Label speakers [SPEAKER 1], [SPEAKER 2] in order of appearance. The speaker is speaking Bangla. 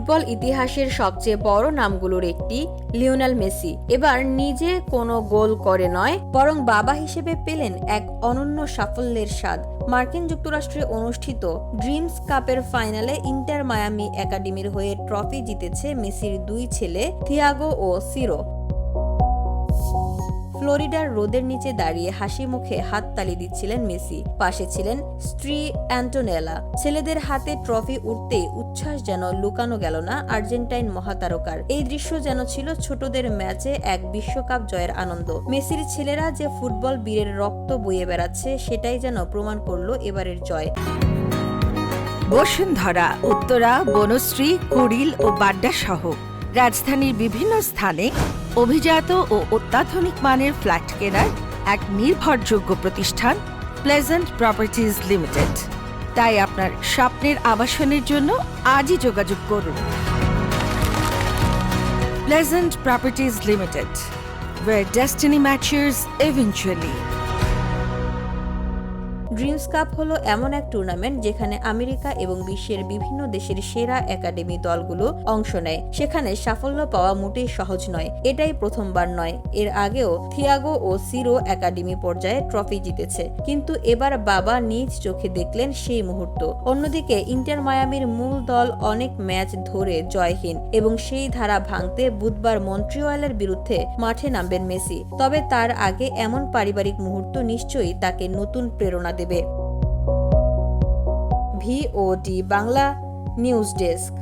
[SPEAKER 1] ফুটবল ইতিহাসের সবচেয়ে বড় নামগুলোর একটি লিওনেল মেসি এবার নিজে কোনো গোল করে নয়, বরং বাবা হিসেবে পেলেন এক অনন্য সাফল্যের স্বাদ। মার্কিন যুক্তরাষ্ট্রে অনুষ্ঠিত ড্রিমস কাপের ফাইনালে ইন্টার মায়ামি একাডেমির হয়ে ট্রফি জিতেছে মেসির দুই ছেলে থিয়াগো ও সিরো। ফ্লোরিডার রোদের নিচে দাঁড়িয়ে হাসি মুখে হাততালি দিচ্ছিলেন মেসি, পাশে ছিলেন স্ত্রী অ্যান্টোনেলা। ছেলেদের হাতে ট্রফি উঠতেই উচ্ছ্বাস যেন লুকানো গেল না আর্জেন্টাইন মহাতারকার। এই দৃশ্য যেন ছিল ছোটদের ম্যাচে এক বিশ্বকাপ জয়ের আনন্দ। মেসির ছেলেরা যে ফুটবল বীরের রক্ত বইয়ে বেড়াচ্ছে সেটাই যেন প্রমাণ করল এবারের জয়।
[SPEAKER 2] বসুন্ধরা, উত্তরা, বনশ্রী, কুড়িল ও বাড্ডা সহ রাজধানীর বিভিন্ন স্থানে অভিজাত ও অত্যাধুনিক মানের ফ্ল্যাট কেনার এক নির্ভরযোগ্য প্রতিষ্ঠান প্লেজেন্ট প্রপার্টিজ লিমিটেড। তাই আপনার স্বপ্নের আবাসনের জন্য আজই যোগাযোগ করুন। Pleasant properties limited, where destiny matches eventually.
[SPEAKER 1] Dreams cup হলো এমন এক টুর্নামেন্ট যেখানে আমেরিকা এবং বিশ্বের বিভিন্ন দেশের সেরা একাডেমি দলগুলো অংশ নেয়। সেখানে সাফল্য পাওয়া মোটেই সহজ নয়। এটাই প্রথমবার নয়, এর আগেও থিয়াগো ও সিরো একাডেমি পর্যায়ে ট্রফি জিতেছে, কিন্তু এবার বাবা নিজ চোখে দেখলেন সেই মুহূর্ত। অন্যদিকে ইন্টার মায়ামির মূল দল অনেক ম্যাচ ধরে জয়হীন এবং সেই ধারা ভাঙতে বুধবার মন্ট্রিয়লের বিরুদ্ধে মাঠে নামবেন মেসি। তবে তার আগে এমন পারিবারিক মুহূর্ত নিশ্চয়ই তাকে নতুন প্রেরণা দেবে। VOD Bangla news desk.